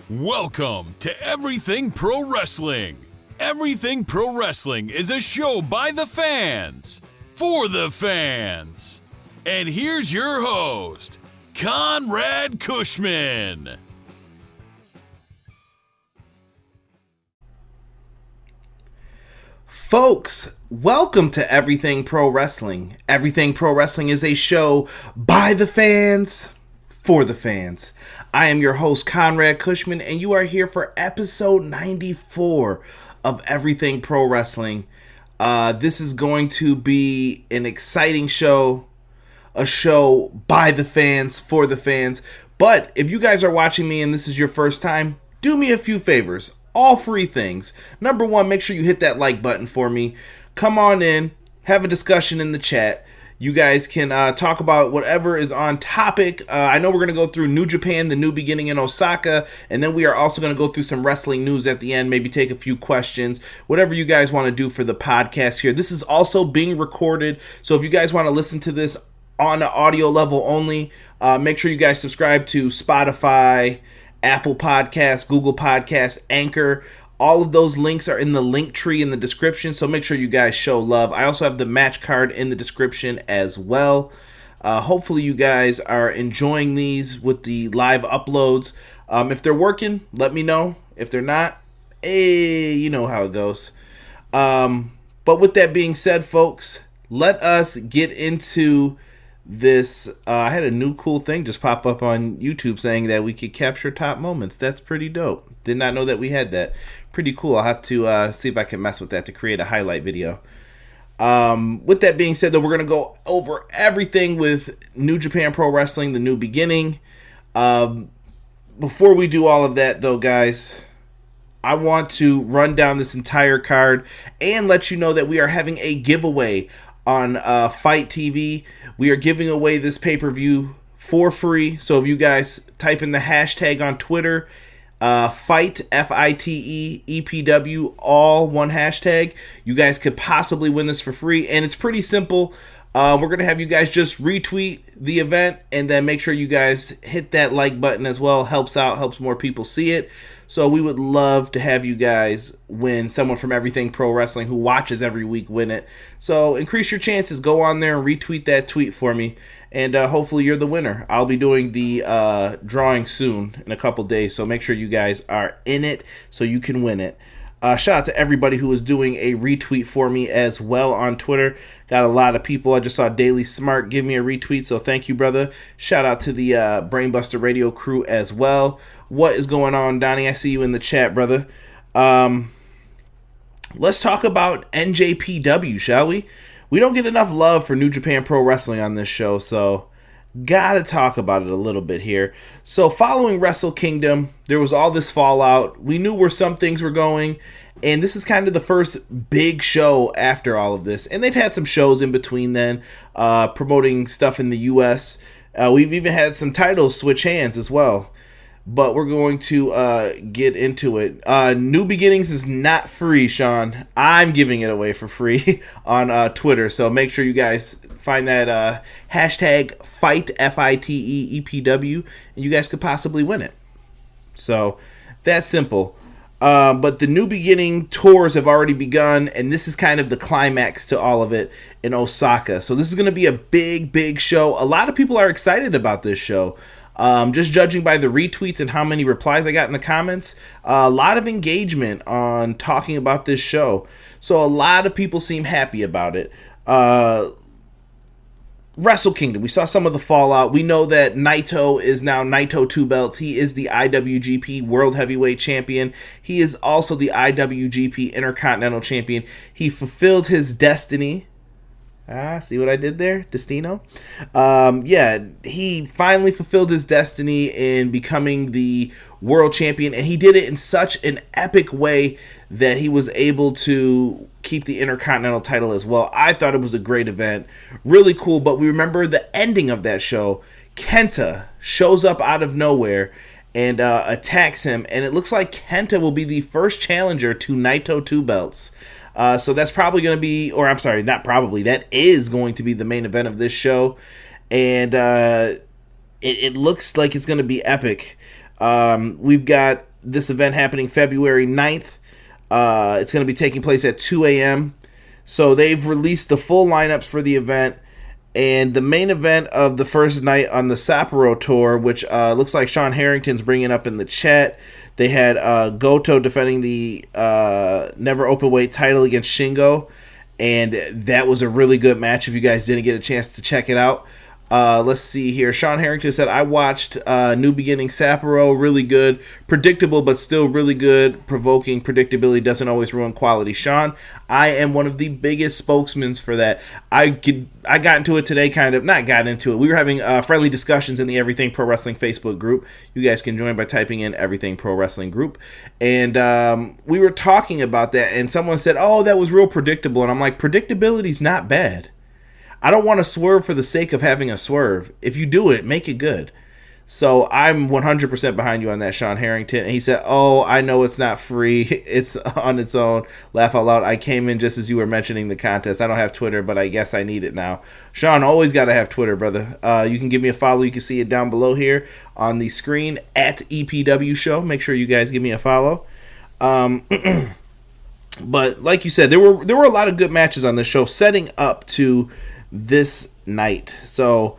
Welcome to Everything Pro Wrestling. Everything Pro Wrestling is a show by the fans, for the fans. And here's your host, Conrad Cushman. Folks, welcome to Everything Pro Wrestling. Everything Pro Wrestling is a show by the fans, for the fans. I am your host, Conrad Cushman, and you are here for episode 94 of Everything Pro Wrestling. This is going to be an exciting show, a show by the fans, for the fans. But if you guys are watching me and this is your first time, do me a few favors. All free things. Number one, make sure you hit that like button for me. Come on in, have a discussion in the chat. You guys can talk about whatever is on topic. I know we're going to go through New Japan, the new beginning in Osaka, and then we are also going to go through some wrestling news at the end, maybe take a few questions, whatever you guys want to do for the podcast here. This is also being recorded, so if you guys want to listen to this on the audio level only, make sure you guys subscribe to Spotify, Apple Podcasts, Google Podcasts, Anchor. All of those links are in the link tree in the description, so make sure you guys show love. I also have the match card in the description as well. Hopefully you guys are enjoying these with the live uploads. If they're working, let me know. If they're not, you know how it goes. But with that being said, folks, let us get into this. I had a new cool thing just pop up on YouTube saying that we could capture top moments. That's pretty dope. Did not know that we had that. Pretty cool. I'll have to see if I can mess with that to create a highlight video. With that being said, though, we're going to go over everything with New Japan Pro Wrestling, the new beginning. Before we do all of that, though, guys, I want to run down this entire card and let you know that we are having a giveaway on FITE TV. We are giving away this pay-per-view for free. So if you guys type in the hashtag on Twitter, FITE, FITE, EPW, all one hashtag, you guys could possibly win this for free. And it's pretty simple. We're going to have you guys just retweet the event and then make sure you guys hit that like button as well. Helps out, helps more people see it. So we would love to have you guys win. Someone from Everything Pro Wrestling who watches every week win it. So increase your chances. Go on there and retweet that tweet for me. And hopefully you're the winner. I'll be doing the drawing soon in a couple days. So make sure you guys are in it so you can win it. Shout out to everybody who is doing a retweet for me as well on Twitter. Got a lot of people. I just saw Daily Smart give me a retweet, so thank you, brother. Shout out to the Brainbuster Radio crew as well. What is going on, Donnie? I see you in the chat, brother. Let's talk about NJPW, shall we? We don't get enough love for New Japan Pro Wrestling on this show, so gotta talk about it a little bit here. So following Wrestle Kingdom, there was all this fallout. We knew where some things were going, and this is kind of the first big show after all of this. And they've had some shows in between then, promoting stuff in the US. We've even had some titles switch hands as well. But we're going to get into it. New Beginnings is not free, Sean. I'm giving it away for free on Twitter. So make sure you guys find that hashtag FITE, FITE, EPW, and you guys could possibly win it. So that's simple. But the New Beginning tours have already begun, and this is kind of the climax to all of it in Osaka. So this is going to be a big, big show. A lot of people are excited about this show. Just judging by the retweets and how many replies I got in the comments, a lot of engagement on talking about this show. So a lot of people seem happy about it. Wrestle Kingdom, we saw some of the fallout. We know that Naito is now Naito 2 belts. He is the IWGP World Heavyweight Champion. He is also the IWGP Intercontinental Champion. He fulfilled his destiny. See what I did there? Destino? Yeah, he finally fulfilled his destiny in becoming the world champion, and he did it in such an epic way that he was able to keep the Intercontinental title as well. I thought it was a great event. Really cool, but we remember the ending of that show. Kenta shows up out of nowhere and attacks him, and it looks like Kenta will be the first challenger to Naito 2 belts. So that's probably going to be, or I'm sorry, not probably, that is going to be the main event of this show. And it looks like it's going to be epic. We've got this event happening February 9th. It's going to be taking place at 2 a.m. So they've released the full lineups for the event. And the main event of the first night on the Sapporo tour, which looks like Sean Harrington's bringing up in the chat. They had Goto defending the never openweight title against Shingo. And that was a really good match if you guys didn't get a chance to check it out. Let's see here. Sean Harrington said, I watched New Beginning Sapporo. Really good. Predictable, but still really good. Provoking. Predictability doesn't always ruin quality. Sean, I am one of the biggest spokesmen for that. I got into it today, not got into it. We were having friendly discussions in the Everything Pro Wrestling Facebook group. You guys can join by typing in Everything Pro Wrestling group. And we were talking about that, and someone said, oh, that was real predictable. And I'm like, predictability's not bad. I don't want to swerve for the sake of having a swerve. If you do it, make it good. So I'm 100% behind you on that, Sean Harrington. And he said, oh, I know it's not free. It's on its own. Laugh out loud. I came in just as you were mentioning the contest. I don't have Twitter, but I guess I need it now. Sean, always got to have Twitter, brother. You can give me a follow. You can see it down below here on the screen at EPW Show. Make sure you guys give me a follow. But like you said, there were a lot of good matches on this show setting up to this night. So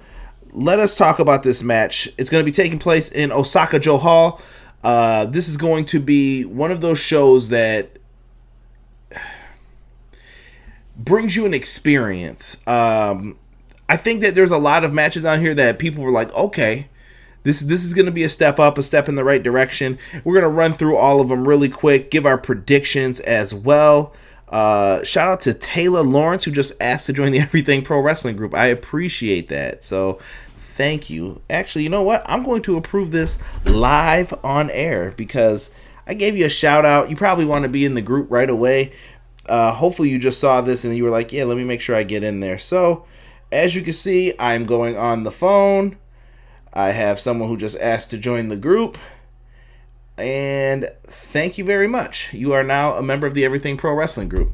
let us talk about this match. It's going to be taking place in Osaka-Jo Hall. This is going to be one of those shows that brings you an experience. I think that there's a lot of matches on here that people were like, okay, this is going to be a step up, a step in the right direction. We're going to run through all of them really quick, give our predictions as well. Shout out to Taylor Lawrence, who just asked to join the Everything Pro Wrestling group. I appreciate that. So thank you. Actually, you know what? I'm going to approve this live on air because I gave you a shout out. You probably want to be in the group right away. Hopefully you just saw this and you were like, yeah, let me make sure I get in there. So as you can see, I'm going on the phone. I have someone who just asked to join the group. And thank you very much. You are now a member of the Everything Pro Wrestling group.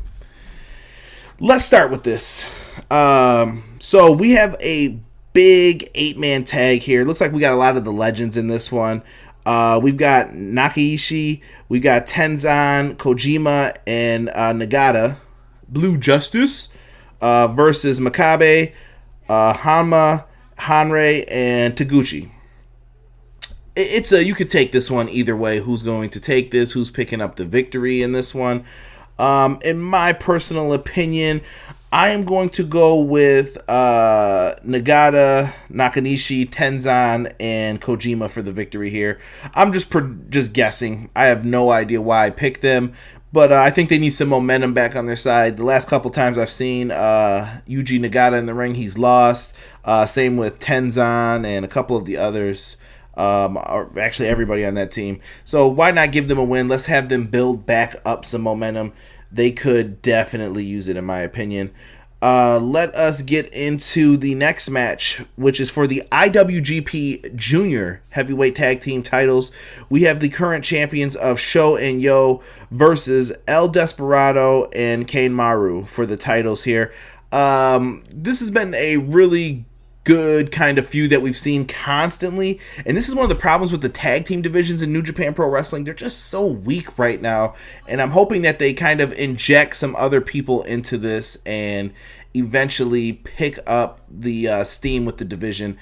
Let's start with this. So we have a big 8-man tag here. Looks like we got a lot of the legends in this one. We've got Nakanishi, we've got Tenzan, Kojima, and Nagata. Blue Justice versus Makabe, Honma, Henare, and Taguchi. You could take this one either way. Who's going to take this? Who's picking up the victory in this one? In my personal opinion, I am going to go with Nagata, Nakanishi, Tenzan, and Kojima for the victory here. I'm just guessing. I have no idea why I picked them, but I think they need some momentum back on their side. The last couple times I've seen Yuji Nagata in the ring, he's lost. Same with Tenzan and a couple of the others. Or actually everybody on that team. So why not give them a win? Let's have them build back up some momentum. They could definitely use it, in my opinion. Let us get into the next match, which is for the IWGP Junior Heavyweight Tag Team titles. We have the current champions of Sho and Yo versus El Desperado and Kanemaru for the titles here. This has been a really good kind of feud that we've seen constantly, and this is one of the problems with the tag team divisions in New Japan Pro Wrestling. They're just so weak right now, and I'm hoping that they kind of inject some other people into this and eventually pick up the steam with the division.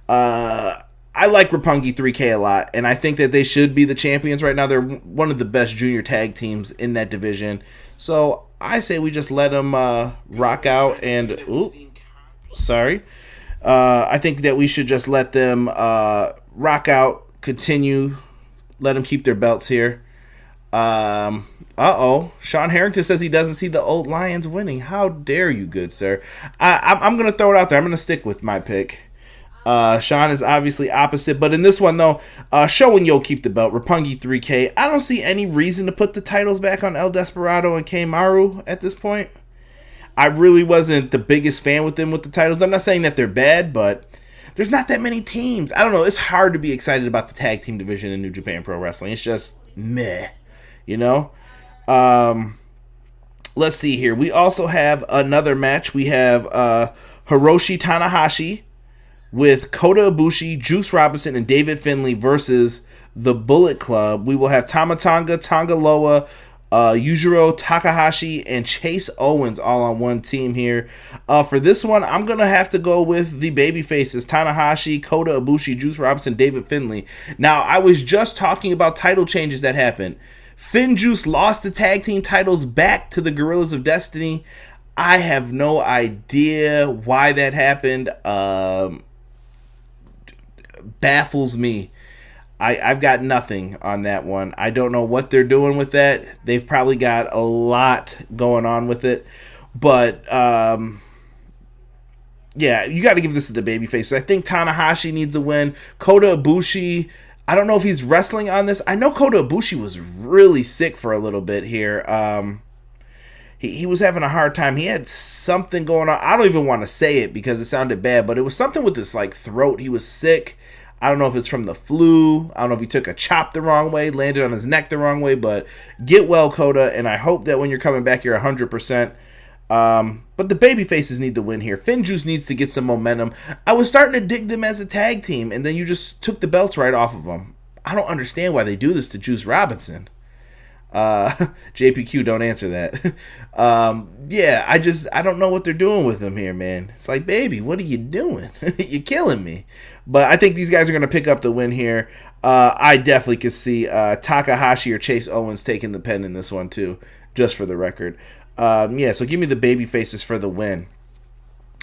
I like Roppongi 3K a lot, and I think that they should be the champions right now. They're one of the best junior tag teams in that division, so I say we just let them rock out and I think that we should just let them rock out, continue, let them keep their belts here. Sean Harrington says he doesn't see the old Lions winning. How dare you, good sir? I'm going to throw it out there. I'm going to stick with my pick. Sean is obviously opposite, but in this one, though, Sho and Yo keep the belt. Roppongi 3K. I don't see any reason to put the titles back on El Desperado and Kanemaru at this point. I really wasn't the biggest fan with them with the titles. I'm not saying that they're bad, but there's not that many teams. I don't know. It's hard to be excited about the tag team division in New Japan Pro Wrestling. It's just meh, you know? Let's see here. We also have another match. We have Hiroshi Tanahashi with Kota Ibushi, Juice Robinson, and David Finlay versus the Bullet Club, we will have Tonga Loa, Yujiro, Takahashi, and Chase Owens all on one team here. For this one, I'm going to have to go with the baby faces, Tanahashi, Kota, Ibushi, Juice Robinson, David Finlay. Now, I was just talking about title changes that happened. FinJuice lost the tag team titles back to the Gorillas of Destiny. I have no idea why that happened. Baffles me. I've got nothing on that one. I don't know what they're doing with that. They've probably got a lot going on with it. But, yeah, you got to give this to the babyface. I think Tanahashi needs a win. Kota Ibushi, I don't know if he's wrestling on this. I know Kota Ibushi was really sick for a little bit here. He was having a hard time. He had something going on. I don't even want to say it because it sounded bad, but it was something with his throat. He was sick. I don't know if it's from the flu. I don't know if he took a chop the wrong way, landed on his neck the wrong way, but get well, Kota, and I hope that when you're coming back, you're 100%. But the baby faces need to win here. FinJuice needs to get some momentum. I was starting to dig them as a tag team, and then you just took the belts right off of them. I don't understand why they do this to Juice Robinson. JPQ, don't answer that. Yeah, I don't know what they're doing with him here, man. It's like, baby, what are you doing? You're killing me. But I think these guys are going to pick up the win here. I definitely could see Takahashi or Chase Owens taking the pen in this one too, just for the record. Yeah, so give me the baby faces for the win.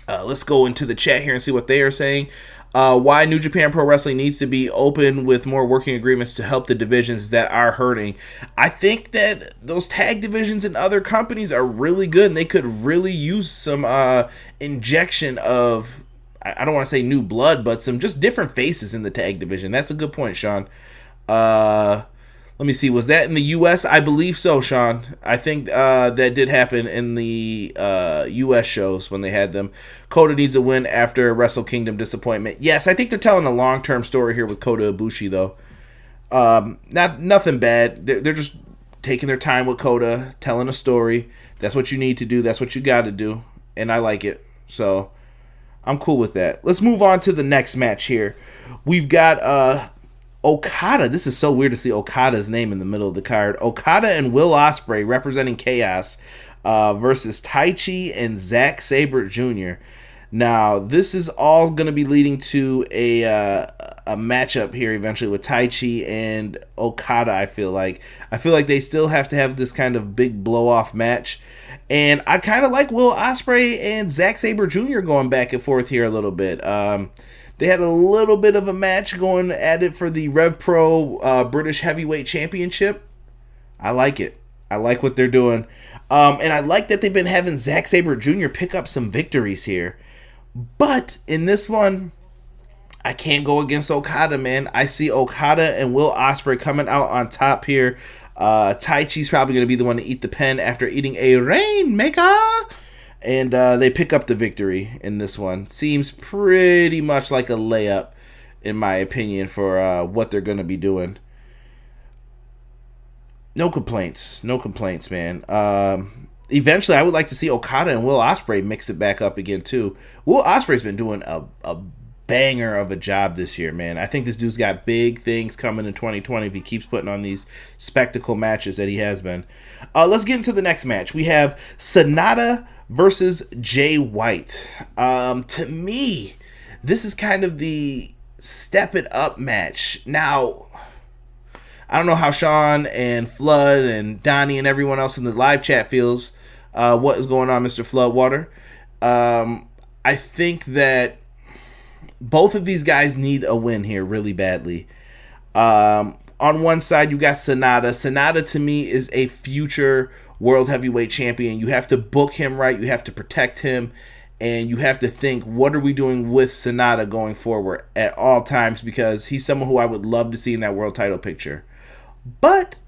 Let's go into the chat here and see what they are saying. Why New Japan Pro Wrestling needs to be open with more working agreements to help the divisions that are hurting. I think that those tag divisions in other companies are really good, and they could really use some injection of, I don't want to say new blood, but some just different faces in the tag division. That's a good point, Sean. Let me see. Was that in the U.S.? I believe so, Sean. I think that did happen in the U.S. shows when they had them. Kota needs a win after Wrestle Kingdom disappointment. Yes, I think they're telling a long-term story here with Kota Ibushi, though. Nothing bad. They're just taking their time with Kota, telling a story. That's what you need to do. That's what you got to do. And I like it. So I'm cool with that. Let's move on to the next match here. We've got Okada. This is so weird to see Okada's name in the middle of the card. Okada and Will Ospreay representing Chaos versus Taichi and Zack Sabre Jr. Now, this is all going to be leading to a matchup here eventually with Taichi and Okada, I feel like. I feel like they still have to have this kind of big blow-off match. And I kind of like Will Ospreay and Zack Sabre Jr. going back and forth here a little bit. They had a little bit of a match going at it for the Rev Pro British Heavyweight Championship. I like it. I like what they're doing. And I like that they've been having Zack Sabre Jr. pick up some victories here. But in this one, I can't go against Okada, man. I see Okada and Will Ospreay coming out on top here. Taichi's probably going to be the one to eat the pen after eating a Rainmaker. And they pick up the victory in this one. Seems pretty much like a layup, in my opinion, for what they're going to be doing. No complaints. No complaints, man. Eventually, I would like to see Okada and Will Ospreay mix it back up again, too. Will Ospreay's been doing a banger of a job this year, man. I think this dude's got big things coming in 2020 if he keeps putting on these spectacle matches that he has been. Let's get into the next match. We have Sanada versus Jay White. To me, this is kind of the step it up match. Now, I don't know how Sean and Flood and Donnie and everyone else in the live chat feels. What is going on, Mr. Floodwater? I think that both of these guys need a win here really badly. On one side, you got Sanada. Sanada, to me, is a future World Heavyweight Champion. You have to book him right. You have to protect him. And you have to think, what are we doing with Sanada going forward at all times? Because he's someone who I would love to see in that world title picture. But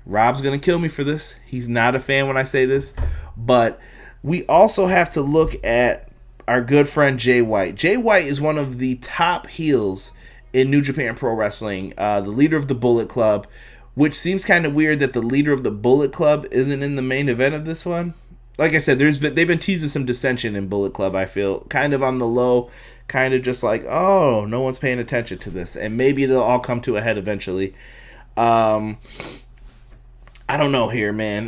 Rob's going to kill me for this. He's not a fan when I say this. But we also have to look at our good friend Jay White. Jay White is one of the top heels in New Japan Pro Wrestling, the leader of the Bullet Club, which seems kind of weird that the leader of the Bullet Club isn't in the main event of this one. like I said, they've been teasing some dissension in Bullet Club. I feel kind of on the low, kind of just like, oh, no one's paying attention to this, and maybe it'll all come to a head eventually. I don't know here, man.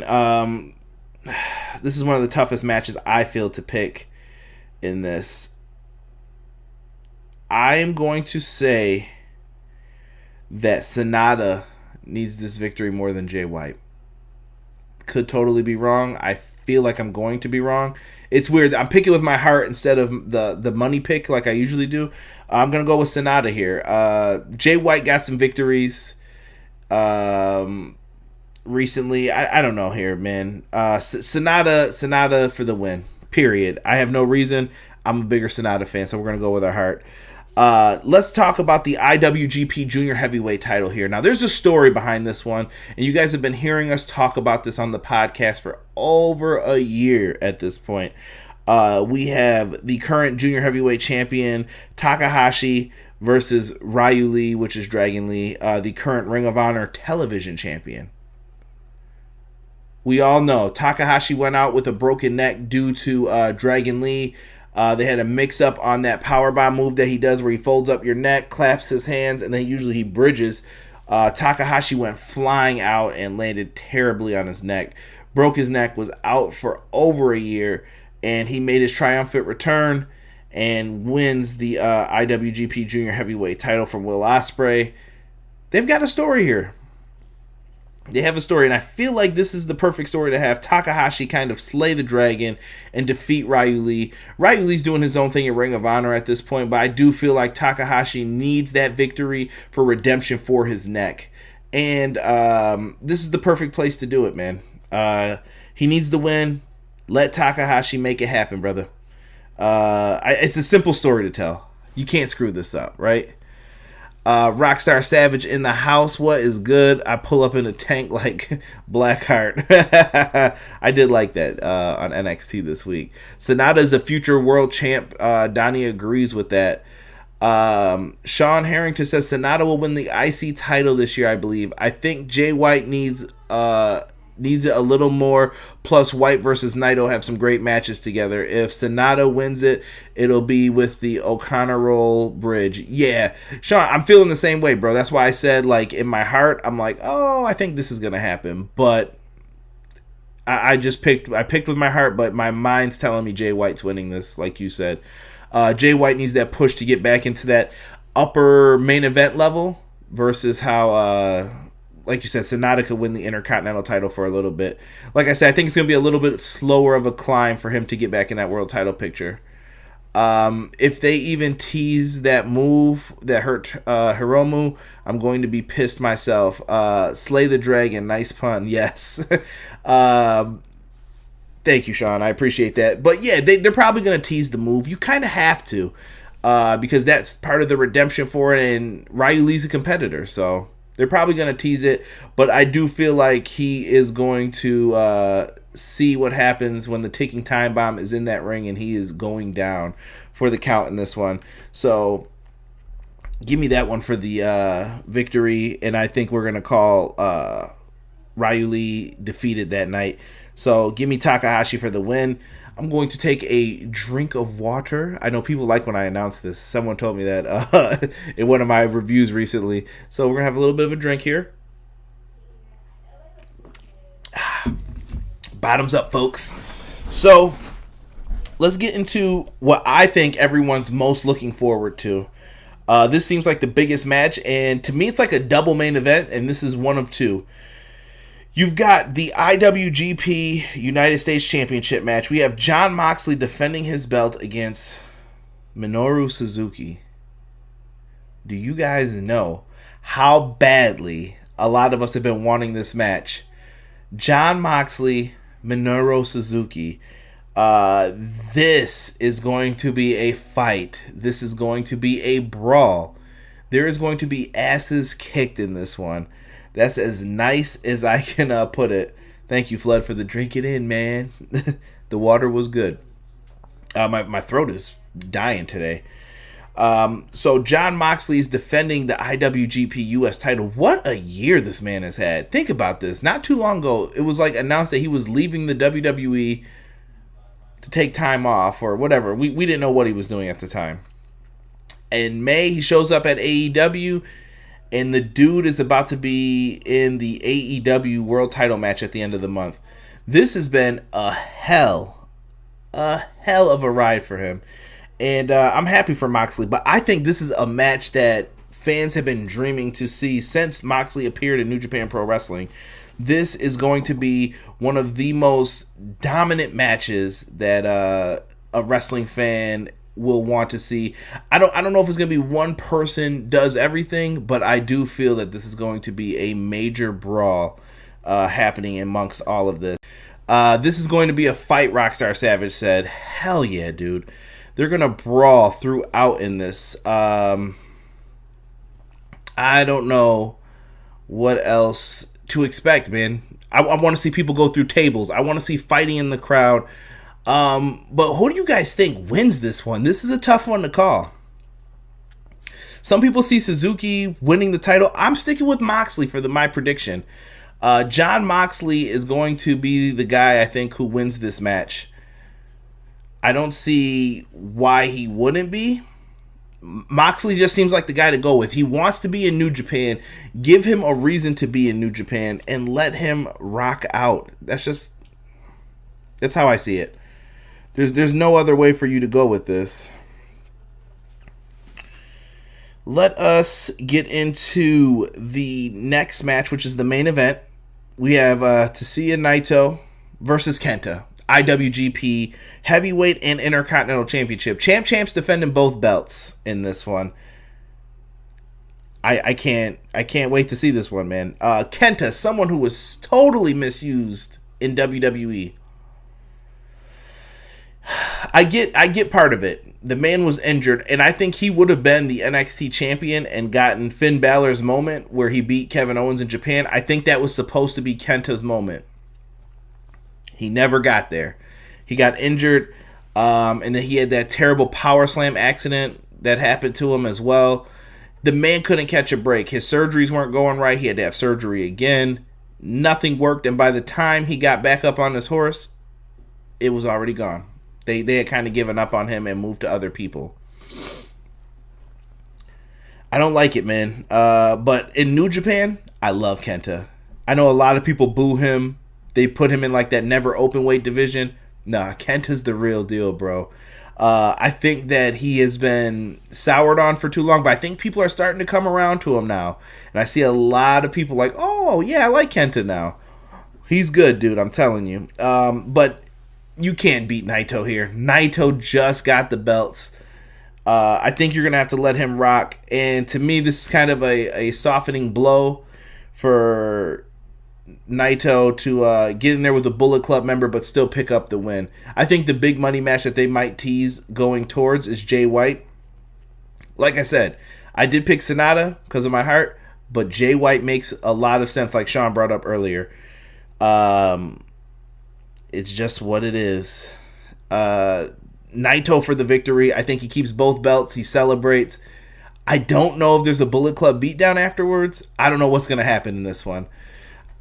This is one of the toughest matches I feel to pick in this. I am going to say that Sanada needs this victory more than Jay White. Could totally be wrong. I feel like I'm going to be wrong. It's weird. I'm picking with my heart instead of the money pick like I usually do. I'm going to go with Sanada here. Jay White got some victories recently. I don't know here, man. Sanada for the win. Period. I have no reason. I'm a bigger Sanada fan, so we're going to go with our heart. Let's talk about the IWGP Junior Heavyweight title here. Now, there's a story behind this one, and you guys have been hearing us talk about this on the podcast for over a year at this point. We have the current Junior Heavyweight champion, Takahashi, versus Ryu Lee, which is Dragon Lee, the current Ring of Honor television champion. We all know Takahashi went out with a broken neck due to Dragon Lee. They had a mix-up on that powerbomb move that he does where he folds up your neck, claps his hands, and then usually he bridges. Takahashi went flying out and landed terribly on his neck. Broke his neck, was out for over a year, and he made his triumphant return and wins the IWGP Junior Heavyweight title from Will Ospreay. They've got a story here. They have a story, and I feel like this is the perfect story to have Takahashi kind of slay the dragon and defeat Ryu Lee. Ryu Lee's doing his own thing in Ring of Honor at this point, but I do feel like Takahashi needs that victory for redemption for his neck. And this is the perfect place to do it, man. He needs the win. Let Takahashi make it happen, brother. It's a simple story to tell. You can't screw this up, right? Rockstar Savage in the house. What is good? I pull up in a tank like Blackheart. I did like that on NXT this week. Sanada is a future world champ. Donnie agrees with that. Sean Harrington says Sanada will win the IC title this year, I believe. I think Jay White needs it a little more. Plus, White versus Naito have some great matches together. If Sanada wins it, it'll be with the O'Connor Roll Bridge. Yeah, Sean, I'm feeling the same way, bro. That's why I said, like, in my heart, I'm like, oh, I think this is gonna happen. But I picked with my heart, but my mind's telling me Jay White's winning this, like you said. Jay White needs that push to get back into that upper main event level versus how like you said, Sanada could win the Intercontinental title for a little bit. Like I said, I think it's going to be a little bit slower of a climb for him to get back in that world title picture. If they even tease that move that hurt Hiromu, I'm going to be pissed myself. Slay the Dragon, nice pun, yes. Thank you, Sean. I appreciate that. But yeah, they're probably going to tease the move. You kind of have to because that's part of the redemption for it, and Ryu Lee's a competitor, so... They're probably going to tease it, but I do feel like he is going to see what happens when the ticking time bomb is in that ring and he is going down for the count in this one. So give me that one for the victory, and I think we're going to call Ryu Lee defeated that night. So give me Takahashi for the win. I'm going to take a drink of water. I know people like when I announce this. Someone told me that in one of my reviews recently. So we're going to have a little bit of a drink here. Bottoms up, folks. So let's get into what I think everyone's most looking forward to. This seems like the biggest match, and to me it's like a double main event, and this is one of two. You've got the IWGP United States Championship match. We have Jon Moxley defending his belt against Minoru Suzuki. Do you guys know how badly a lot of us have been wanting this match? Jon Moxley, Minoru Suzuki. This is going to be a fight. This is going to be a brawl. There is going to be asses kicked in this one. That's as nice as I can put it. Thank you, Flood, for the drink it in, man. The water was good. My throat is dying today. So Jon Moxley is defending the IWGP US title. What a year this man has had. Think about this. Not too long ago, it was like announced that he was leaving the WWE to take time off or whatever. We didn't know what he was doing at the time. In May, he shows up at AEW, and the dude is about to be in the AEW World Title match at the end of the month. This has been a hell of a ride for him. And I'm happy for Moxley, but I think this is a match that fans have been dreaming to see since Moxley appeared in New Japan Pro Wrestling. This is going to be one of the most dominant matches that a wrestling fan will want to see. I don't know if it's going to be one person does everything, but I do feel that this is going to be a major brawl happening amongst all of this. This is going to be a fight, Rockstar Savage said. Hell yeah, dude. They're going to brawl throughout in this. I don't know what else to expect, man. I want to see people go through tables. I want to see fighting in the crowd. But who do you guys think wins this one? This is a tough one to call. Some people see Suzuki winning the title. I'm sticking with Moxley for my prediction. John Moxley is going to be the guy, I think, who wins this match. I don't see why he wouldn't be. Moxley just seems like the guy to go with. He wants to be in New Japan. Give him a reason to be in New Japan and let him rock out. That's how I see it. There's no other way for you to go with this. Let us get into the next match, which is the main event. We have Tetsuya Naito versus Kenta. IWGP Heavyweight and Intercontinental Championship. Champs defending both belts in this one. I can't wait to see this one, man. Kenta, someone who was totally misused in WWE. I get part of it. The man was injured, and I think he would have been the NXT champion and gotten Finn Balor's moment where he beat Kevin Owens in Japan. I think that was supposed to be Kenta's moment. He never got there. He got injured, and then he had that terrible power slam accident that happened to him as well. The man couldn't catch a break. His surgeries weren't going right. He had to have surgery again. Nothing worked, and by the time he got back up on his horse, it was already gone. They had kind of given up on him and moved to other people. I don't like it, man. But in New Japan, I love Kenta. I know a lot of people boo him. They put him in like that never open weight division. Nah, Kenta's the real deal, bro. I think that he has been soured on for too long, but I think people are starting to come around to him now. And I see a lot of people like, oh, yeah, I like Kenta now. He's good, dude, I'm telling you. But you can't beat Naito here. Naito just got the belts. I think you're going to have to let him rock. And to me, this is kind of a softening blow for Naito to get in there with a Bullet Club member but still pick up the win. I think the big money match that they might tease going towards is Jay White. Like I said, I did pick Sonata because of my heart, but Jay White makes a lot of sense, like Sean brought up earlier. It's just what it is. Naito for the victory. I think he keeps both belts. He celebrates. I don't know if there's a Bullet Club beatdown afterwards. I don't know what's going to happen in this one.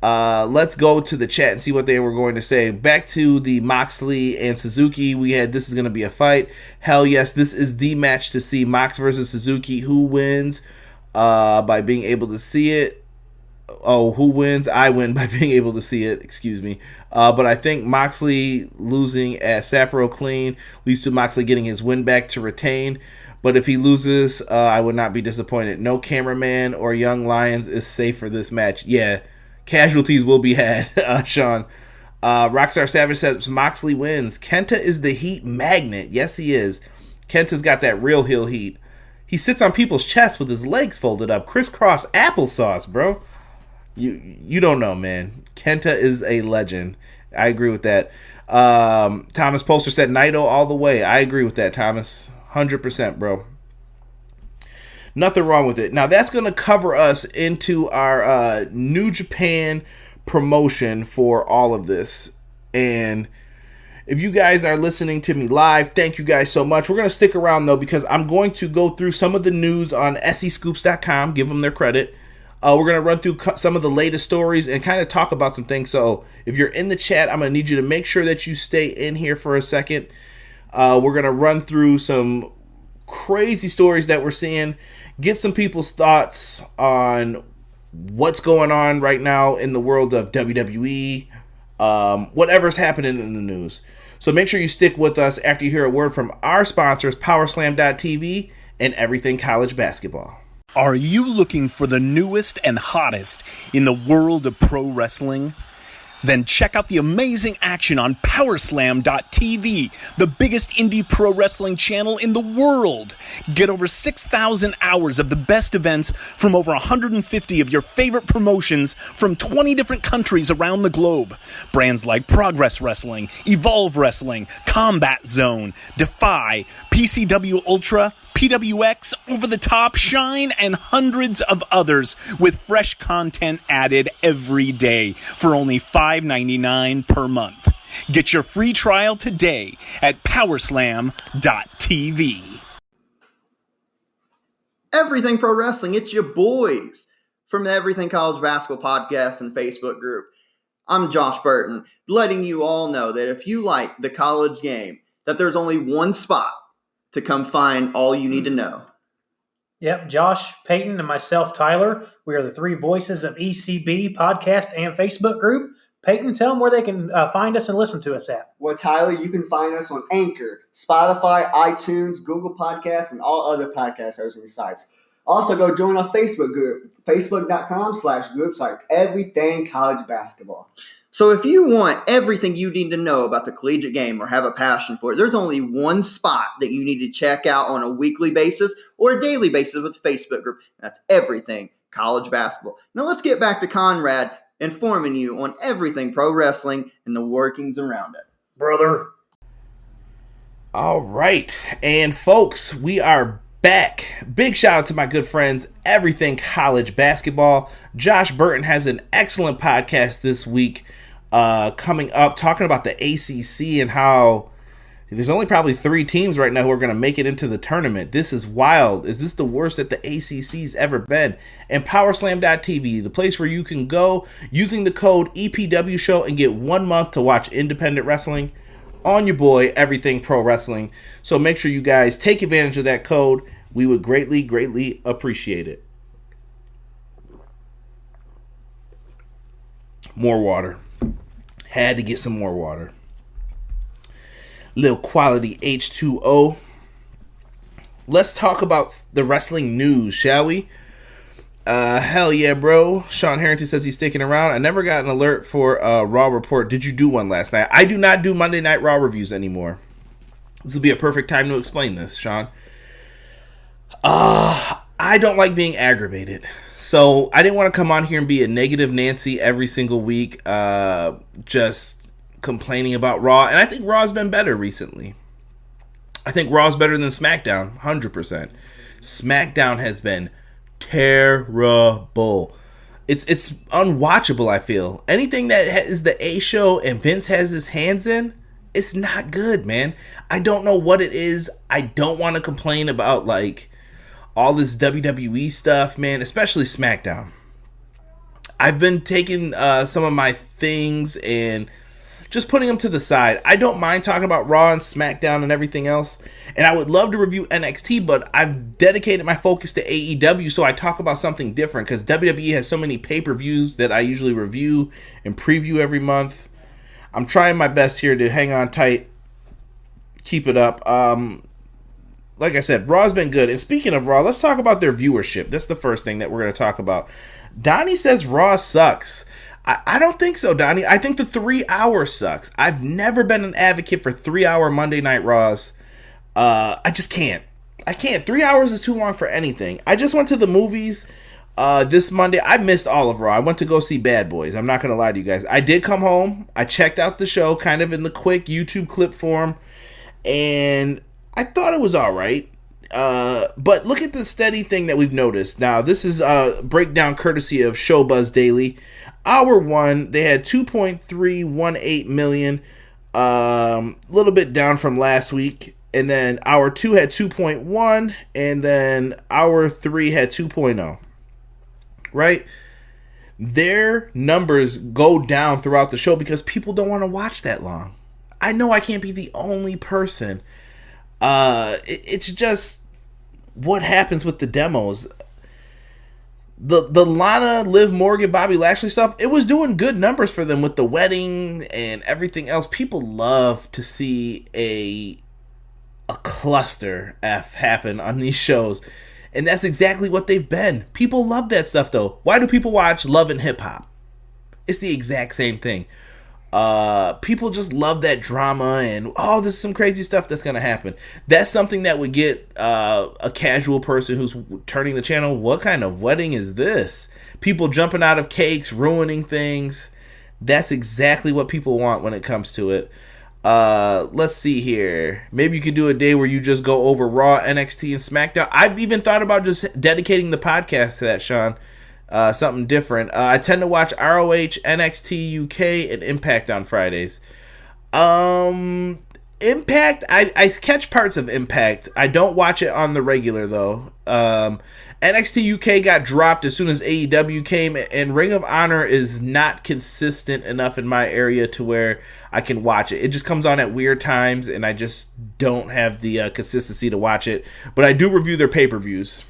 Let's go to the chat and see what they were going to say. Back to the Moxley and Suzuki. We had this is going to be a fight. Hell yes, this is the match to see. Mox versus Suzuki. Who wins by being able to see it? Oh, who wins? I win by being able to see it. Excuse me. But I think Moxley losing at Sapporo Clean leads to Moxley getting his win back to retain. But if he loses, I would not be disappointed. No cameraman or Young Lions is safe for this match. Yeah. Casualties will be had, Sean. Rockstar Savage says Moxley wins. Kenta is the heat magnet. Yes, he is. Kenta's got that real heel heat. He sits on people's chests with his legs folded up. Crisscross applesauce, bro. You don't know, man. Kenta is a legend. I agree with that. Thomas Poster said Naito all the way. I agree with that, Thomas. 100%, bro. Nothing wrong with it. Now, that's going to cover us into our New Japan promotion for all of this. And if you guys are listening to me live, thank you guys so much. We're going to stick around, though, because I'm going to go through some of the news on SEScoops.com, give them their credit. We're going to run through some of the latest stories and kind of talk about some things. So if you're in the chat, I'm going to need you to make sure that you stay in here for a second. We're going to run through some crazy stories that we're seeing, get some people's thoughts on what's going on right now in the world of WWE, whatever's happening in the news. So make sure you stick with us after you hear a word from our sponsors, Powerslam.tv and Everything College Basketball. Are you looking for the newest and hottest in the world of pro wrestling? Then check out the amazing action on Powerslam.tv, the biggest indie pro wrestling channel in the world. Get over 6,000 hours of the best events from over 150 of your favorite promotions from 20 different countries around the globe. Brands like Progress Wrestling, Evolve Wrestling, Combat Zone, Defy, PCW Ultra, PWX, Over the Top, Shine, and hundreds of others with fresh content added every day for only $5.99 per month. Get your free trial today at Powerslam.tv. Everything Pro Wrestling, it's your boys from the Everything College Basketball Podcast and Facebook group. I'm Josh Burton, letting you all know that if you like the college game, that there's only one spot to come find all you need to know. Yep, Josh, Peyton, and myself, Tyler. We are the three voices of ECB podcast and Facebook group. Peyton, tell them where they can find us and listen to us at. Well, Tyler, you can find us on Anchor, Spotify, iTunes, Google Podcasts, and all other podcast hosting sites. Also, go join our Facebook group, facebook.com/groups like Everything College Basketball. So if you want everything you need to know about the collegiate game or have a passion for it, there's only one spot that you need to check out on a weekly basis or a daily basis with the Facebook group. And that's Everything College Basketball. Now let's get back to Conrad informing you on everything pro wrestling and the workings around it. Brother. All right. And folks, we are back. Big shout out to my good friends, Everything College Basketball. Josh Burton has an excellent podcast this week coming up, talking about the ACC and how there's only probably 3 teams right now who are going to make it into the tournament. This is wild. Is this the worst that the ACC's ever been? And Powerslam.tv, the place where you can go using the code EPW show and get 1 month to watch independent wrestling on your boy, Everything Pro Wrestling. So make sure you guys take advantage of that code. We would greatly, greatly appreciate it. More water. Had to get some more water. Little quality H2O. Let's talk about the wrestling news, shall we? Hell yeah, bro. Sean Harrington says he's sticking around. I never got an alert for a Raw report. Did you do one last night? I do not do Monday Night Raw reviews anymore. This will be a perfect time to explain this, Sean. I don't like being aggravated. So I didn't want to come on here and be a negative Nancy every single week, just complaining about Raw. And I think Raw's been better recently. I think Raw's better than SmackDown, 100%. SmackDown has been terrible. It's unwatchable, I feel. Anything that is the A show and Vince has his hands in, it's not good, man. I don't know what it is. I don't want to complain about, like, all this WWE stuff, man, especially SmackDown. I've been taking some of my things and just putting them to the side. I don't mind talking about Raw and SmackDown and everything else, and I would love to review NXT, but I've dedicated my focus to AEW, so I talk about something different, because WWE has so many pay-per-views that I usually review and preview every month. I'm trying my best here to hang on tight, keep it up. Like I said, Raw's been good. And speaking of Raw, let's talk about their viewership. That's the first thing that we're going to talk about. Donnie says Raw sucks. I don't think so, Donnie. I think the 3 hour sucks. I've never been an advocate for 3 hour Monday Night Raws. I just can't. I can't. 3 hours is too long for anything. I just went to the movies this Monday. I missed all of Raw. I went to go see Bad Boys. I'm not going to lie to you guys. I did come home. I checked out the show kind of in the quick YouTube clip form. And I thought it was all right. But look at the steady thing that we've noticed. Now, this is a breakdown courtesy of Showbuzz Daily. Hour 1, they had 2.318 million. Little bit down from last week. And then hour 2 had 2.1. And then hour 3 had 2.0. right? Their numbers go down throughout the show because people don't want to watch that long. I know I can't be the only person. It's just what happens with the demos. The Lana, Liv Morgan, Bobby Lashley stuff, it was doing good numbers for them with the wedding and everything else. People love to see a cluster F happen on these shows. And that's exactly what they've been. People love that stuff, though. Why do people watch Love and Hip Hop? It's the exact same thing. People just love that drama and, oh, this is some crazy stuff that's going to happen. That's something that would get a casual person who's turning the channel, what kind of wedding is this? People jumping out of cakes, ruining things. That's exactly what people want when it comes to it. Let's see here. Maybe you could do a day where you just go over Raw, NXT, and SmackDown. I've even thought about just dedicating the podcast to that, Sean. Something different. I tend to watch ROH, NXT UK, and Impact on Fridays. Impact, I catch parts of Impact. I don't watch it on the regular, though. NXT UK got dropped as soon as AEW came, and Ring of Honor is not consistent enough in my area to where I can watch it. It just comes on at weird times, and I just don't have the consistency to watch it. But I do review their pay-per-views.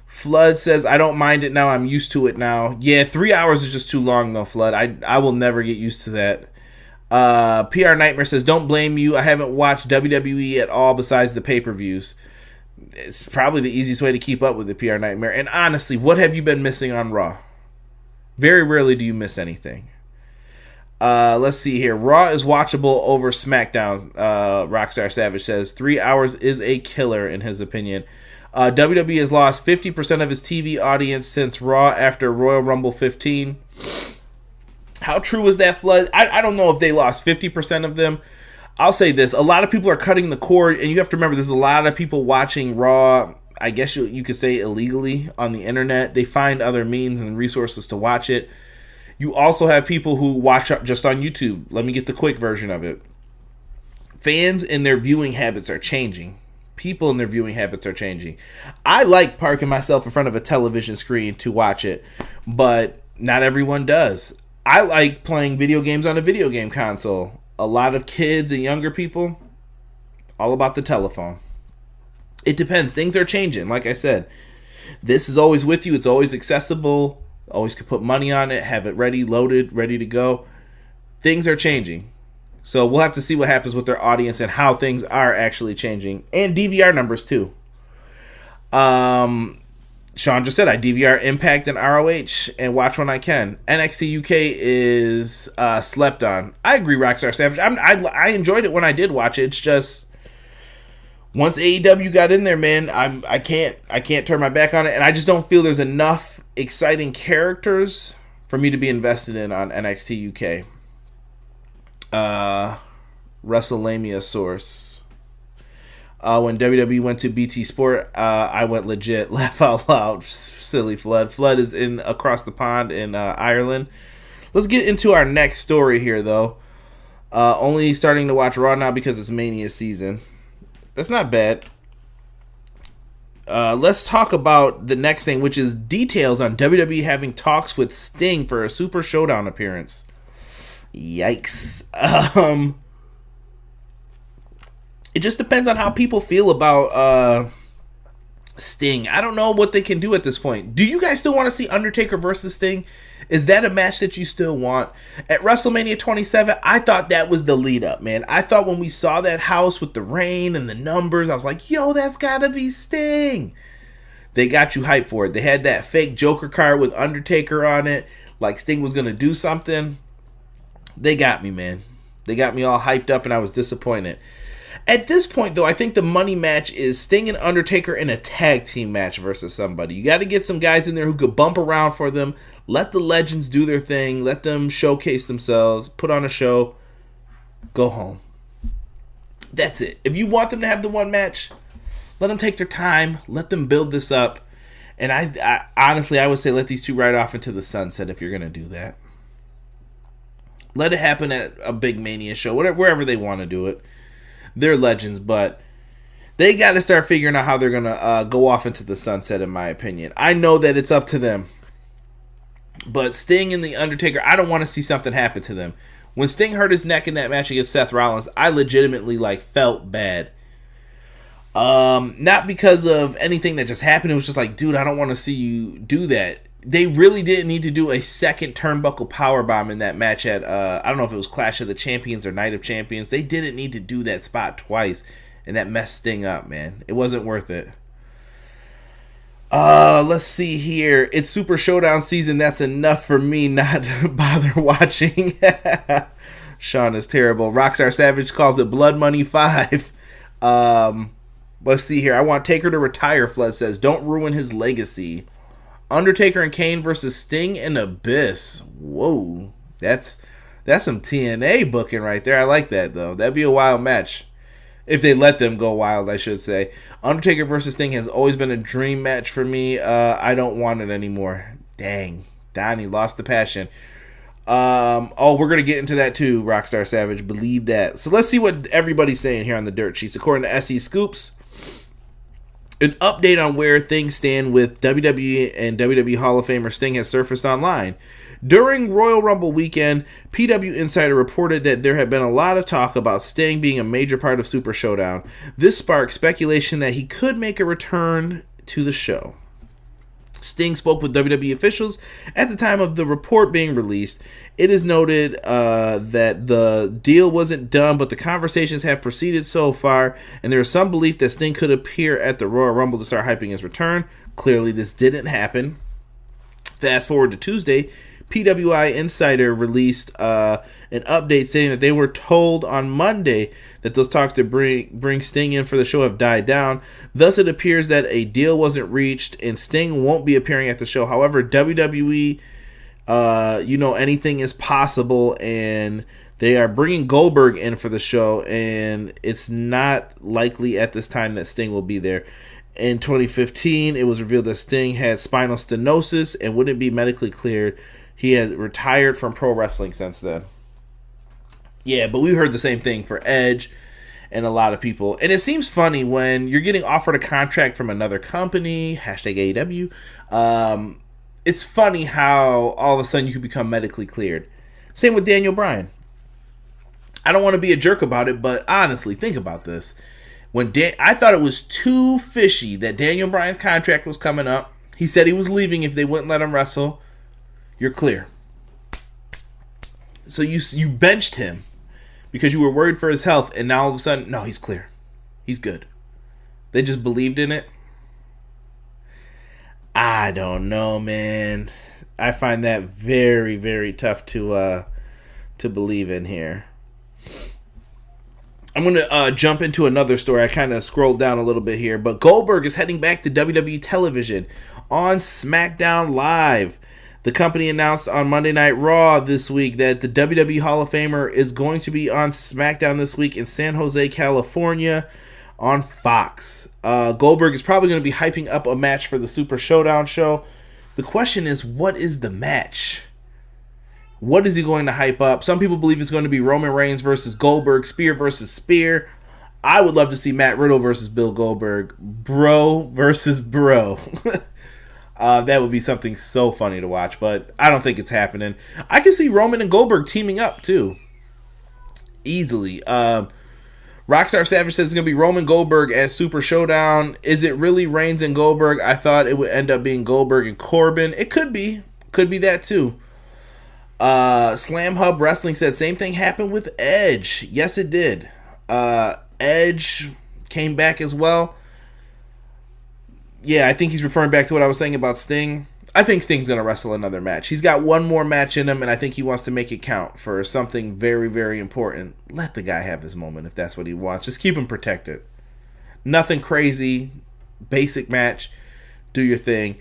Flood says, I don't mind it now. I'm used to it now. Yeah, 3 hours is just too long, though, Flood. I will never get used to that. PR Nightmare says, don't blame you. I haven't watched WWE at all besides the pay-per-views. It's probably the easiest way to keep up with the PR Nightmare. And honestly, what have you been missing on Raw? Very rarely do you miss anything. Let's see here. Raw is watchable over SmackDown, Rockstar Savage says. 3 hours is a killer, in his opinion. WWE has lost 50% of its TV audience since Raw after Royal Rumble 15. How true is that, Flood? I don't know if they lost 50% of them. I'll say this. A lot of people are cutting the cord, and you have to remember there's a lot of people watching Raw, I guess you could say illegally, on the internet. They find other means and resources to watch it. You also have people who watch just on YouTube. Let me get the quick version of it. Fans and their viewing habits are changing. People and their viewing habits are changing. I like parking myself in front of a television screen to watch it, but not everyone does. I like playing video games on a video game console. A lot of kids and younger people, all about the telephone. It depends. Things are changing. Like I said, this is always with you. It's always accessible. Always could put money on it, have it ready, loaded, ready to go. Things are changing. So we'll have to see what happens with their audience and how things are actually changing. And DVR numbers too. Sean just said I DVR Impact and ROH and watch when I can. NXT UK is slept on. I agree, Rockstar Savage. I enjoyed it when I did watch it. It's just once AEW got in there, man, I can't turn my back on it, and I just don't feel there's enough exciting characters for me to be invested in on NXT UK. WrestleMania source. When WWE went to BT Sport, I went legit. Laugh out loud. Silly Flood. Flood is in across the pond in Ireland. Let's get into our next story here, though. Only starting to watch Raw now because it's Mania season. That's not bad. Let's talk about the next thing, which is details on WWE having talks with Sting for a Super Showdown appearance. Yikes. It just depends on how people feel about Sting. I don't know what they can do at this point. Do you guys still want to see Undertaker versus Sting? Is that a match that you still want? At WrestleMania 27, I thought that was the lead up, man. I thought when we saw that house with the rain and the numbers, I was like, yo, that's gotta be Sting. They got you hyped for it. They had that fake Joker card with Undertaker on it, like Sting was gonna do something. They got me, man. They got me all hyped up, and I was disappointed. At this point, though, I think the money match is Sting and Undertaker in a tag team match versus somebody. You got to get some guys in there who could bump around for them. Let the legends do their thing. Let them showcase themselves. Put on a show. Go home. That's it. If you want them to have the one match, let them take their time. Let them build this up. And I honestly, I would say let these two ride off into the sunset if you're going to do that. Let it happen at a big Mania show, wherever they want to do it. They're legends, but They got to start figuring out how they're going to go off into the sunset, in my opinion. I know that it's up to them. But Sting and The Undertaker, I don't want to see something happen to them. When Sting hurt his neck in that match against Seth Rollins, I legitimately felt bad. Not because of anything that just happened. It was just like, dude, I don't want to see you do that. They really didn't need to do a second turnbuckle powerbomb in that match at, I don't know if it was Clash of the Champions or Night of Champions. They didn't need to do that spot twice, and that messed Sting up, man. It wasn't worth it. Let's see here. It's Super Showdown season. That's enough for me not to bother watching. Sean is terrible. Rockstar Savage calls it Blood Money 5. Let's see here. I want Taker to retire, Flood says. Don't ruin his legacy. Undertaker and Kane versus Sting and Abyss. Whoa. That's some TNA booking right there. I like that, though. That'd be a wild match. If they let them go wild, I should say. Undertaker versus Sting has always been a dream match for me. I don't want it anymore. Dang. Donnie lost the passion. We're going to get into that too, Rockstar Savage. Believe that. So let's see what everybody's saying here on the dirt sheets. According to SE Scoops, an update on where things stand with WWE and WWE Hall of Famer Sting has surfaced online. During Royal Rumble weekend, PW Insider reported that there had been a lot of talk about Sting being a major part of Super Showdown. This sparked speculation that he could make a return to the show. Sting spoke with WWE officials at the time of the report being released. It is noted that the deal wasn't done, but the conversations have proceeded so far, and there is some belief that Sting could appear at the Royal Rumble to start hyping his return. Clearly, this didn't happen. Fast forward to Tuesday, PWI Insider released an update saying that they were told on Monday that those talks to bring Sting in for the show have died down. Thus, it appears that a deal wasn't reached and Sting won't be appearing at the show. However, WWE, anything is possible, and they are bringing Goldberg in for the show, and it's not likely at this time that Sting will be there. In 2015, it was revealed that Sting had spinal stenosis and wouldn't be medically cleared. He has retired from pro wrestling since then. Yeah, but we heard the same thing for Edge and a lot of people. And it seems funny when you're getting offered a contract from another company, #AEW. It's funny how all of a sudden you can become medically cleared. Same with Daniel Bryan. I don't want to be a jerk about it, but honestly, think about this. I thought it was too fishy that Daniel Bryan's contract was coming up. He said he was leaving if they wouldn't let him wrestle. You're clear. So you benched him because you were worried for his health, and now all of a sudden, no, he's clear. He's good. They just believed in it. I don't know, man. I find that very, very tough to believe in here. I'm going to jump into another story. I kind of scrolled down a little bit here, but Goldberg is heading back to WWE television on SmackDown Live. The company announced on Monday Night Raw this week that the WWE Hall of Famer is going to be on SmackDown this week in San Jose, California on Fox. Goldberg is probably going to be hyping up a match for the Super Showdown show. The question is, what is the match? What is he going to hype up? Some people believe it's going to be Roman Reigns versus Goldberg, Spear versus Spear. I would love to see Matt Riddle versus Bill Goldberg. Bro versus bro. That would be something so funny to watch, but I don't think it's happening. I can see Roman and Goldberg teaming up, too. Easily. Rockstar Savage says it's going to be Roman Goldberg at Super Showdown. Is it really Reigns and Goldberg? I thought it would end up being Goldberg and Corbin. It could be. Could be that, too. Slam Hub Wrestling said same thing happened with Edge. Yes, it did. Edge came back as well. Yeah, I think he's referring back to what I was saying about Sting. I think Sting's going to wrestle another match. He's got one more match in him, and I think he wants to make it count for something very, very important. Let the guy have his moment if that's what he wants. Just keep him protected. Nothing crazy. Basic match. Do your thing.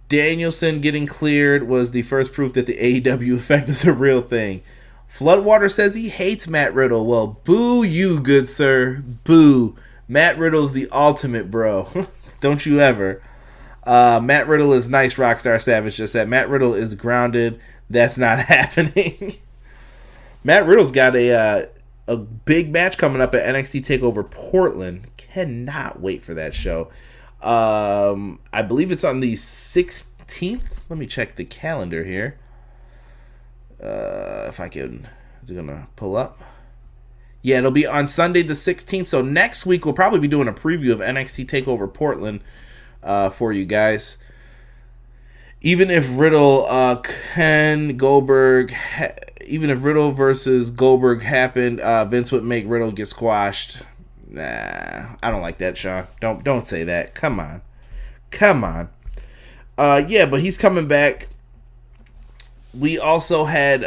Danielson getting cleared was the first proof that the AEW effect is a real thing. Floodwater says he hates Matt Riddle. Well, boo you, good sir. Boo. Matt Riddle's the ultimate bro. Don't you ever. Matt Riddle is nice, Rockstar Savage just said. Matt Riddle is grounded. That's not happening. Matt Riddle's got a a big match coming up at NXT TakeOver Portland. Cannot wait for that show. I believe it's on the 16th. Let me check the calendar here. If I can, is it gonna pull up? Yeah, it'll be on Sunday the 16th. So next week we'll probably be doing a preview of NXT TakeOver Portland for you guys. Even if Riddle even if Riddle versus Goldberg happened, Vince would make Riddle get squashed. Nah, I don't like that, Sean. Don't say that. Come on. Yeah, but he's coming back. We also had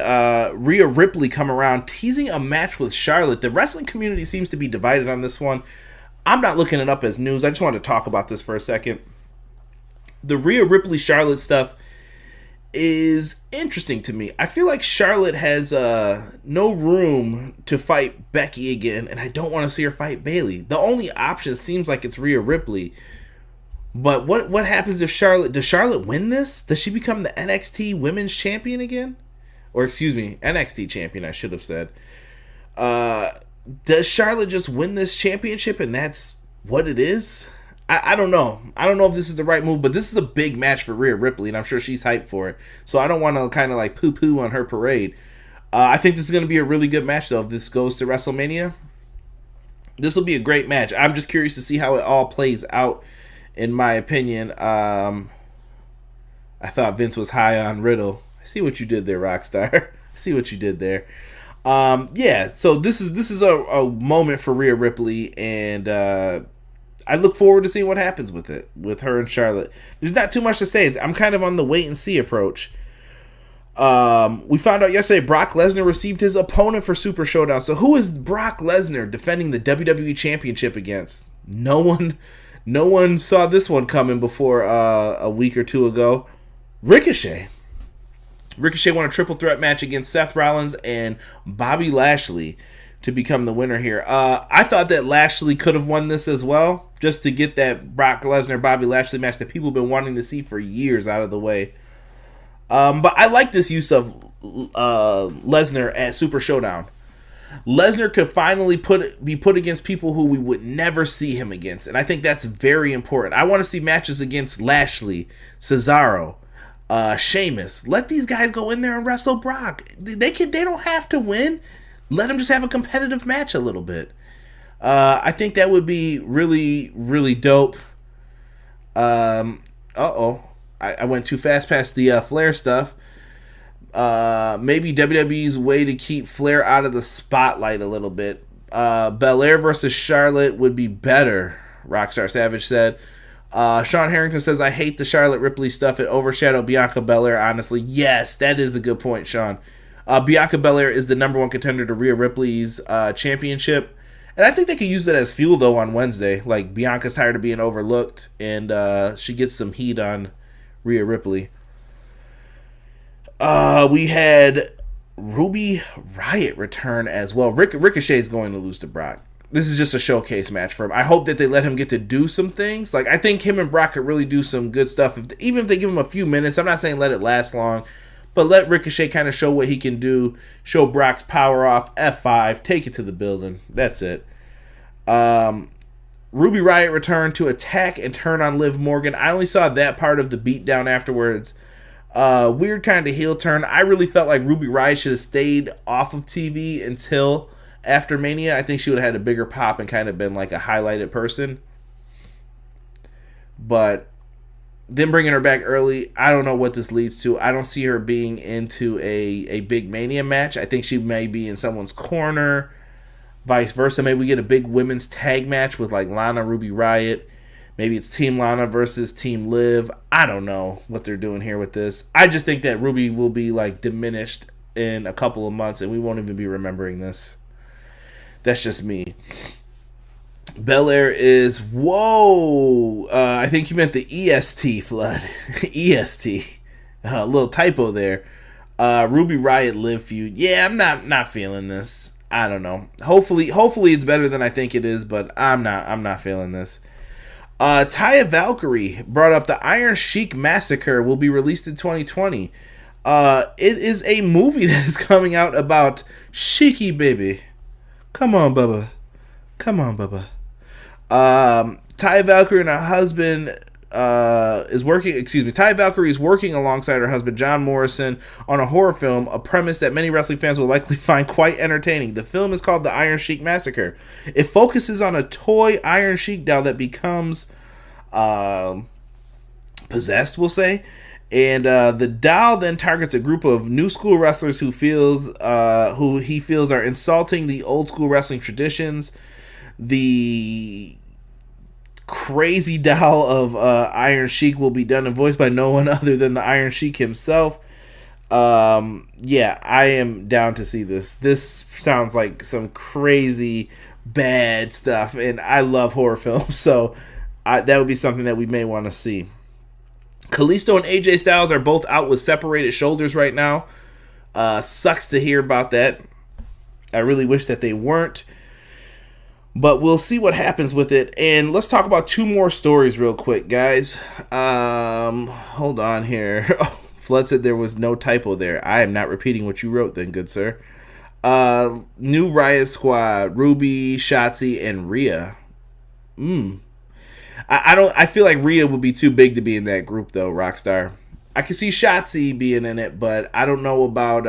Rhea Ripley come around teasing a match with Charlotte. The wrestling community seems to be divided on this one. I'm not looking it up as news. I just wanted to talk about this for a second. The Rhea Ripley Charlotte stuff is interesting to me. I feel like Charlotte has no room to fight Becky again, and I don't want to see her fight Bayley. The only option seems like it's Rhea Ripley. But what happens if does Charlotte win this? Does she become the NXT Women's Champion again? Or excuse me, NXT Champion, I should have said. Does Charlotte just win this championship and that's what it is? I don't know. I don't know if this is the right move, but this is a big match for Rhea Ripley, and I'm sure she's hyped for it. So I don't want to kind of like poo-poo on her parade. I think this is going to be a really good match, though, if this goes to WrestleMania. This will be a great match. I'm just curious to see how it all plays out, in my opinion. I thought Vince was high on Riddle. I see what you did there, Rockstar. I see what you did there. Yeah, so this is a moment for Rhea Ripley, and I look forward to seeing what happens with it, with her and Charlotte. There's not too much to say. I'm kind of on the wait-and-see approach. We found out yesterday Brock Lesnar received his opponent for Super Showdown. So who is Brock Lesnar defending the WWE Championship against? No one saw this one coming before a week or two ago. Ricochet. Ricochet won a triple threat match against Seth Rollins and Bobby Lashley to become the winner here. I thought that Lashley could have won this as well, just to get that Brock Lesnar-Bobby Lashley match that people have been wanting to see for years out of the way. But I like this use of Lesnar at Super Showdown. Lesnar could finally be put against people who we would never see him against, and I think that's very important. I want to see matches against Lashley, Cesaro, Sheamus. Let these guys go in there and wrestle Brock. They don't have to win. Let them just have a competitive match a little bit. I think that would be really, really dope. I went too fast past the Flair stuff. Maybe WWE's way to keep Flair out of the spotlight a little bit. Belair versus Charlotte would be better, Rockstar Savage said. Sean Harrington says, I hate the Charlotte Ripley stuff. It overshadowed Bianca Belair, honestly. Yes, that is a good point, Sean. Bianca Belair is the number one contender to Rhea Ripley's championship. And I think they could use that as fuel, though, on Wednesday. Like, Bianca's tired of being overlooked, and she gets some heat on Rhea Ripley. We had Ruby Riott return as well. Ricochet is going to lose to Brock. This is just a showcase match for him. I hope that they let him get to do some things. Like, I think him and Brock could really do some good stuff. Even if they give him a few minutes, I'm not saying let it last long. But let Ricochet kind of show what he can do. Show Brock's power off. F5. Take it to the building. That's it. Ruby Riott returned to attack and turn on Liv Morgan. I only saw that part of the beatdown afterwards. Weird kind of heel turn. I really felt like Ruby Riott should have stayed off of TV until after Mania. I think she would have had a bigger pop and kind of been like a highlighted person. But then bringing her back early, I don't know what this leads to. I don't see her being into a big Mania match. I think she may be in someone's corner, vice versa. Maybe we get a big women's tag match with like Lana, Ruby Riott. Maybe it's Team Lana versus Team Liv. I don't know what they're doing here with this. I just think that Ruby will be like diminished in a couple of months and we won't even be remembering this. That's just me. Belair is, whoa, I think you meant the EST, Flood. EST. A little typo there. Ruby Riott Liv feud. Yeah, I'm not feeling this. I don't know. Hopefully it's better than I think it is, but I'm not feeling this. Taya Valkyrie brought up the Iron Sheik Massacre will be released in 2020. It is a movie that is coming out about Sheiky Baby. Come on, Bubba. Come on, Bubba. Ty Valkyrie and her husband is working. Excuse me. Ty Valkyrie is working alongside her husband John Morrison on a horror film, a premise that many wrestling fans will likely find quite entertaining. The film is called The Iron Sheik Massacre. It focuses on a toy Iron Sheik doll that becomes possessed, we'll say. And the doll then targets a group of new school wrestlers who he feels are insulting the old school wrestling traditions. The crazy doll of Iron Sheik will be done and voiced by no one other than the Iron Sheik himself. Yeah, I am down to see this. This sounds like some crazy bad stuff, and I love horror films, so that would be something that we may want to see. Kalisto and AJ Styles are both out with separated shoulders right now. Sucks to hear about that. I really wish that they weren't. But we'll see what happens with it. And let's talk about two more stories real quick, guys. Hold on here. Flood said there was no typo there. I am not repeating what you wrote then, good sir. New Riot Squad, Ruby, Shotzi, and Rhea. I feel like Rhea would be too big to be in that group though, Rockstar. I can see Shotzi being in it, but I don't know about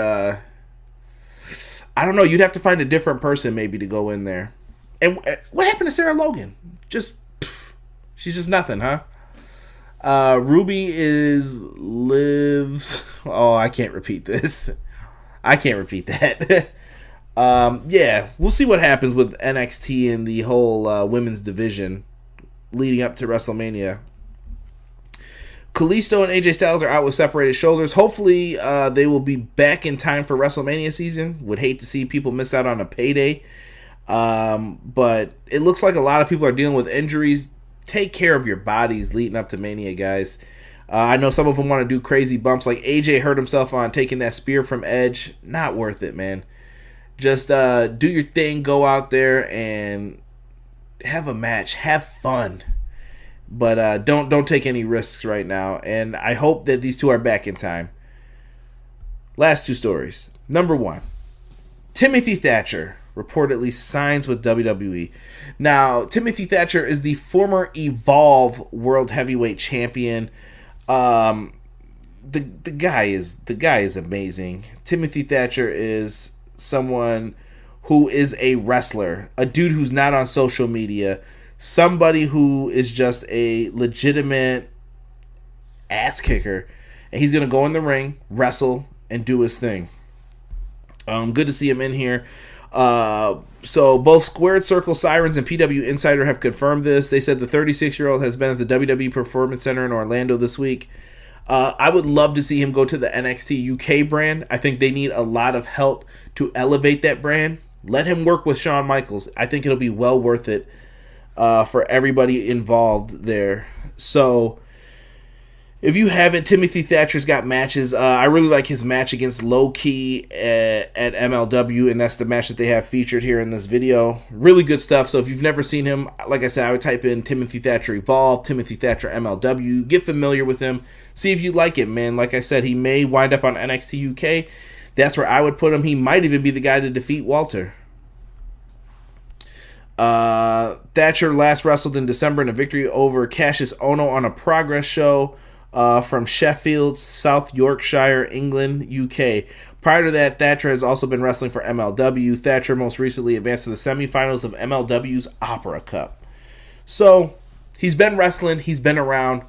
I don't know, you'd have to find a different person maybe to go in there. And what happened to Sarah Logan? She's just nothing, huh? Ruby lives. Oh, I can't repeat this. I can't repeat that. Yeah, we'll see what happens with NXT and the whole women's division leading up to WrestleMania. Kalisto and AJ Styles are out with separated shoulders. Hopefully, they will be back in time for WrestleMania season. Would hate to see people miss out on a payday. But it looks like a lot of people are dealing with injuries. Take care of your bodies leading up to Mania, guys. I know some of them want to do crazy bumps. Like AJ hurt himself on taking that spear from Edge. Not worth it, man. Just do your thing. Go out there and have a match. Have fun. But don't take any risks right now. And I hope that these two are back in time. Last two stories. Number one, Timothy Thatcher reportedly signs with WWE. Now, Timothy Thatcher is the former Evolve World Heavyweight Champion. The guy is amazing. Timothy Thatcher is someone who is a wrestler, a dude who's not on social media, somebody who is just a legitimate ass kicker, and he's gonna go in the ring, wrestle, and do his thing. Good to see him in here. So both Squared Circle Sirens and PW Insider have confirmed this. They said the 36-year-old has been at the WWE Performance Center in Orlando this week. I would love to see him go to the NXT UK brand. I think they need a lot of help to elevate that brand. Let him work with Shawn Michaels. I think it'll be well worth it for everybody involved there. So if you haven't, Timothy Thatcher's got matches. I really like his match against Low Key at MLW, and that's the match that they have featured here in this video. Really good stuff. So if you've never seen him, like I said, I would type in Timothy Thatcher Evolve, Timothy Thatcher MLW. Get familiar with him. See if you like it, man. Like I said, he may wind up on NXT UK. That's where I would put him. He might even be the guy to defeat Walter. Thatcher last wrestled in December in a victory over Cassius Ohno on a Progress show. From Sheffield, South Yorkshire, England, UK. Prior to that, Thatcher has also been wrestling for MLW. Thatcher most recently advanced to the semifinals of MLW's Opera Cup. So, he's been wrestling, he's been around.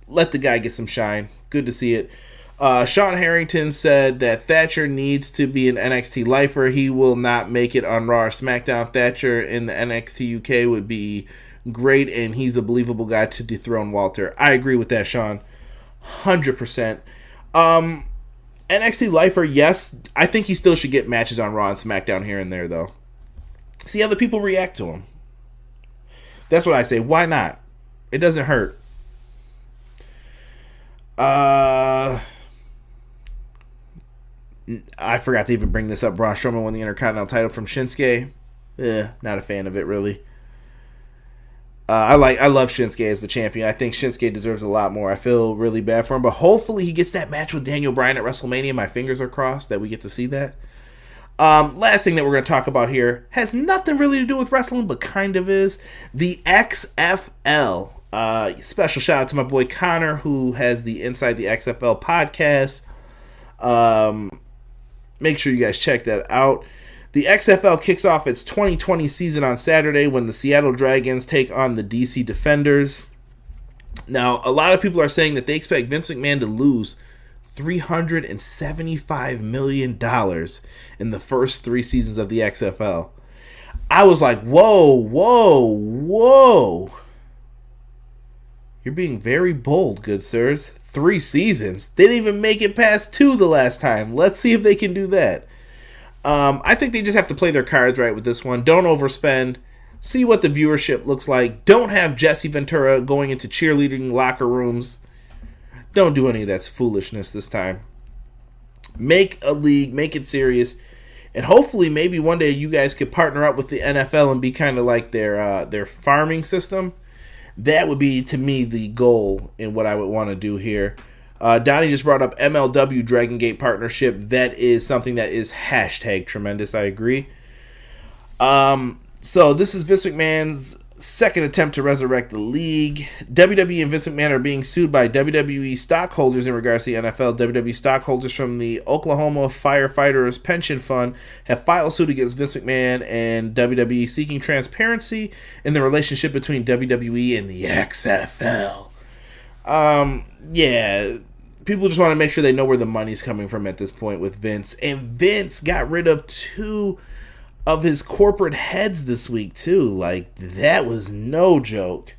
Let the guy get some shine. Good to see it. Sean Harrington said that Thatcher needs to be an NXT lifer. He will not make it on Raw or SmackDown. Thatcher in the NXT UK would be great, and he's a believable guy to dethrone Walter. I agree with that, Sean. 100%. NXT lifer, yes. I think he still should get matches on Raw and SmackDown here and there, though. See how the people react to him. That's what I say. Why not? It doesn't hurt. I forgot to even bring this up. Braun Strowman won the Intercontinental title from Shinsuke. Not a fan of it, really. I love Shinsuke as the champion. I think Shinsuke deserves a lot more. I feel really bad for him, but hopefully he gets that match with Daniel Bryan at WrestleMania. My fingers are crossed that we get to see that. Last thing that we're going to talk about here has nothing really to do with wrestling, but kind of is. The XFL. Special shout out to my boy Connor, who has the Inside the XFL podcast. Make sure you guys check that out. The XFL kicks off its 2020 season on Saturday when the Seattle Dragons take on the DC Defenders. Now, a lot of people are saying that they expect Vince McMahon to lose $375 million in the first 3 seasons of the XFL. I was like, whoa. You're being very bold, good sirs. 3 seasons. They didn't even make it past 2 the last time. Let's see if they can do that. I think they just have to play their cards right with this one. Don't overspend. See what the viewership looks like. Don't have Jesse Ventura going into cheerleading locker rooms. Don't do any of that foolishness this time. Make a league, make it serious, and hopefully maybe one day you guys could partner up with the NFL and be kind of like their farming system. That would be, to me, the goal in what I would want to do here. Donnie just brought up MLW Dragon Gate partnership. That is something that is #tremendous. I agree. So this is Vince McMahon's second attempt to resurrect the league. WWE and Vince McMahon are being sued by WWE stockholders in regards to the NFL. WWE stockholders from the Oklahoma Firefighters Pension Fund have filed suit against Vince McMahon and WWE seeking transparency in the relationship between WWE and the XFL. Yeah, people just want to make sure they know where the money's coming from at this point with Vince. And Vince got rid of 2 of his corporate heads this week too. Like, that was no joke.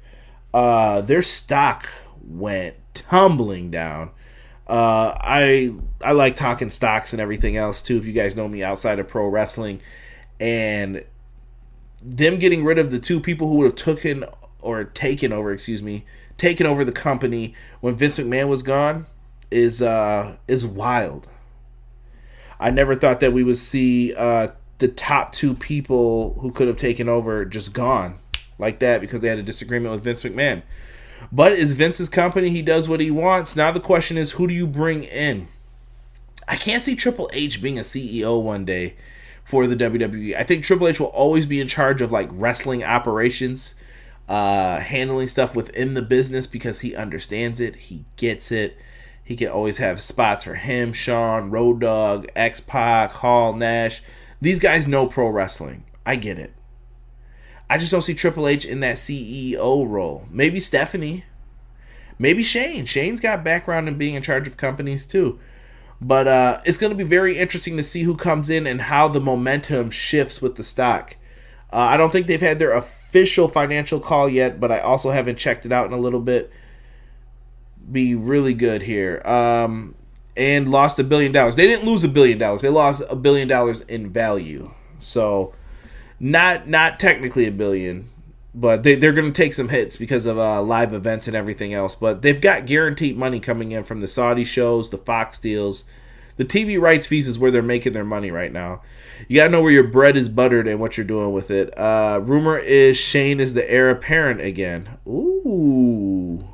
Their stock went tumbling down. I like talking stocks and everything else too, if you guys know me outside of pro wrestling. And them getting rid of the 2 people who would have taken over the company when Vince McMahon was gone is wild. I never thought that we would see the top 2 people who could have taken over just gone like that because they had a disagreement with Vince McMahon. But it's Vince's company. He does what he wants. Now the question is, who do you bring in? I can't see Triple H being a CEO one day for the WWE. I think Triple H will always be in charge of like wrestling operations, handling stuff within the business because he understands it. He gets it. He can always have spots for him, Shawn, Road Dogg, X-Pac, Hall, Nash. These guys know pro wrestling. I get it. I just don't see Triple H in that CEO role. Maybe Stephanie. Maybe Shane. Shane's got background in being in charge of companies too. But it's going to be very interesting to see who comes in and how the momentum shifts with the stock. I don't think they've had their official financial call yet, but I also haven't checked it out in a little bit. Be really good here. And lost $1 billion. They didn't lose $1 billion. They lost $1 billion in value. So, not technically $1 billion, but they're going to take some hits because of live events and everything else. But they've got guaranteed money coming in from the Saudi shows, the Fox deals. The TV rights fees is where they're making their money right now. You got to know where your bread is buttered and what you're doing with it. Rumor is Shane is the heir apparent again. Ooh.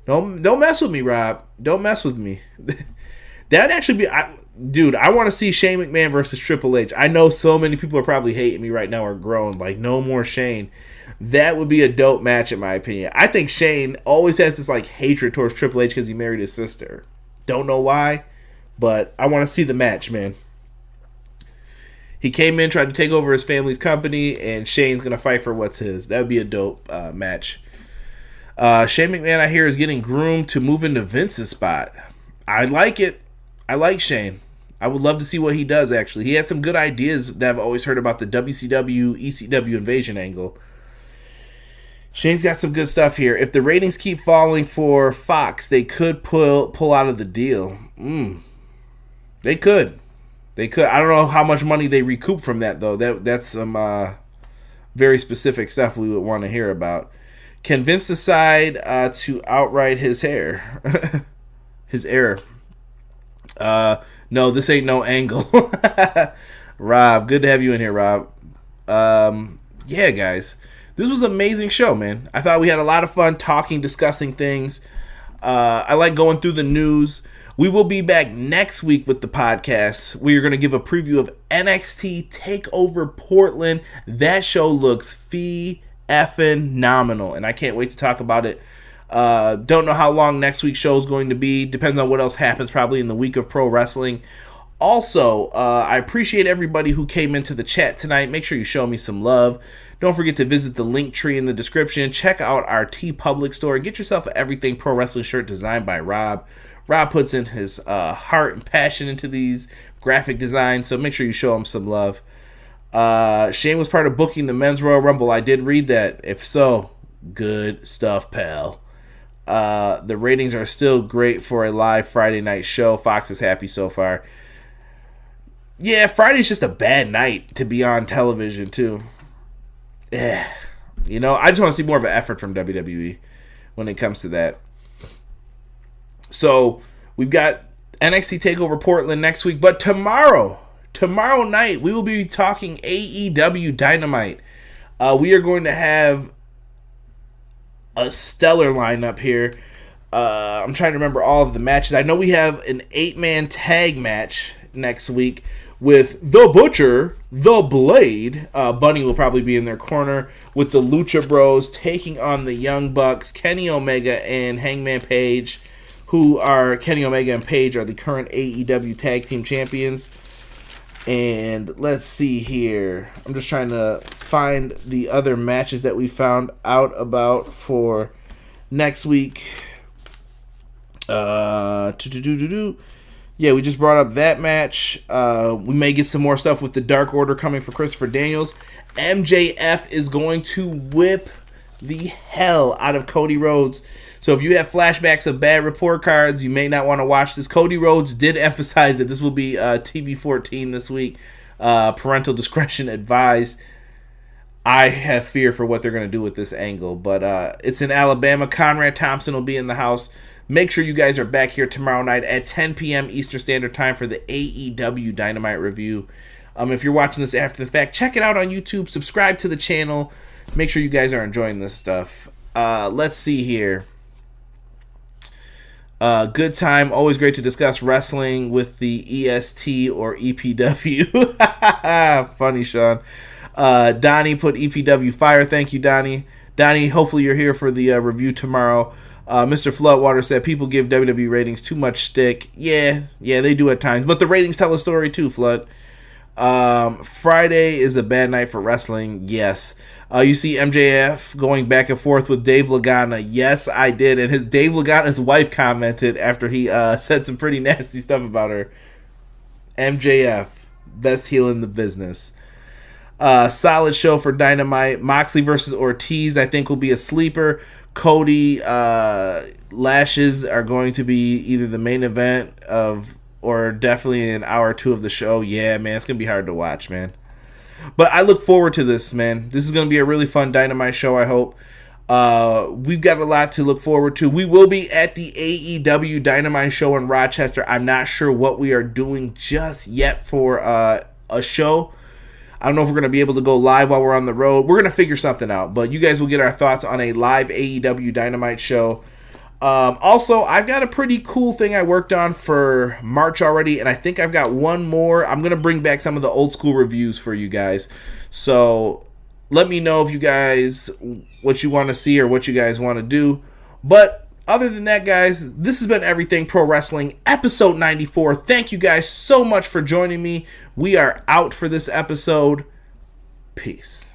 Don't mess with me, Rob. Don't mess with me. That'd actually be... Dude, I want to see Shane McMahon versus Triple H. I know so many people are probably hating me right now or growing. Like, no more Shane. That would be a dope match, in my opinion. I think Shane always has this, like, hatred towards Triple H because he married his sister. Don't know why, but I want to see the match, man. He came in, tried to take over his family's company, and Shane's going to fight for what's his. That would be a dope match. Shane McMahon, I hear, is getting groomed to move into Vince's spot. I like it. I like Shane. I would love to see what he does, actually. He had some good ideas that I've always heard about the WCW, ECW invasion angle. Shane's got some good stuff here. If the ratings keep falling for Fox, they could pull out of the deal. They could. I don't know how much money they recoup from that, though. That's some very specific stuff we would want to hear about. Can Vince decide to outright his hair? His heir. No, this ain't no angle. Rob, good to have you in here, Rob. Yeah, guys. This was an amazing show, man. I thought we had a lot of fun talking, discussing things. I like going through the news. We will be back next week with the podcast. We are going to give a preview of NXT TakeOver Portland. That show looks phenomenal, and I can't wait to talk about it. Don't know how long next week's show is going to be. Depends on what else happens, probably in the week of pro wrestling. Also, I appreciate everybody who came into the chat tonight. Make sure you show me some love. Don't forget to visit the link tree in the description. Check out our TeePublic store. Get yourself an Everything Pro Wrestling shirt designed by Rob. Rob puts in his heart and passion into these graphic designs, so make sure you show him some love. Shane was part of booking the Men's Royal Rumble. I did read that. If so, good stuff, pal. The ratings are still great for a live Friday night show. Fox is happy so far. Yeah, Friday's just a bad night to be on television, too. Yeah. You know, I just want to see more of an effort from WWE when it comes to that. So, we've got NXT TakeOver Portland next week, but tomorrow night, we will be talking AEW Dynamite. We are going to have a stellar lineup here. I'm trying to remember all of the matches. I know we have an 8-man tag match next week with The Butcher, The Blade. Bunny will probably be in their corner with the Lucha Bros taking on the Young Bucks, Kenny Omega and Hangman Page, Kenny Omega and Page are the current AEW Tag Team Champions. And let's see here. I'm just trying to find the other matches that we found out about for next week. Yeah, we just brought up that match. We may get some more stuff with the Dark Order coming for Christopher Daniels. MJF is going to whip the hell out of Cody Rhodes. So if you have flashbacks of bad report cards, you may not want to watch this. Cody Rhodes did emphasize that this will be TV-14 this week. Parental discretion advised. I have fear for what they're going to do with this angle. But it's in Alabama. Conrad Thompson will be in the house. Make sure you guys are back here tomorrow night at 10 p.m. Eastern Standard Time for the AEW Dynamite review. If you're watching this after the fact, check it out on YouTube. Subscribe to the channel. Make sure you guys are enjoying this stuff. Let's see here. Good time. Always great to discuss wrestling with the EST or EPW. Funny, Sean. Donnie put EPW fire. Thank you, Donnie. Donnie, hopefully you're here for the review tomorrow. Mr. Floodwater said people give WWE ratings too much stick. Yeah, they do at times. But the ratings tell a story too, Flood. Friday is a bad night for wrestling. Yes. You see MJF going back and forth with Dave Lagana. Yes, I did. And Dave Lagana's wife commented after he said some pretty nasty stuff about her. MJF, best heel in the business. Solid show for Dynamite. Moxley versus Ortiz, I think, will be a sleeper. Cody Lashes are going to be either the main event or definitely an hour or two of the show. Yeah, man, it's going to be hard to watch, man. But I look forward to this, man. This is going to be a really fun Dynamite show, I hope. We've got a lot to look forward to. We will be at the AEW Dynamite show in Rochester. I'm not sure what we are doing just yet for a show. I don't know if we're going to be able to go live while we're on the road. We're going to figure something out. But you guys will get our thoughts on a live AEW Dynamite show. Also, I've got a pretty cool thing I worked on for March already, and I think I've got one more. I'm going to bring back some of the old school reviews for you guys. So let me know if you guys, what you want to see or what you guys want to do. But other than that, guys, this has been Everything Pro Wrestling, episode 94. Thank you guys so much for joining me. We are out for this episode. Peace.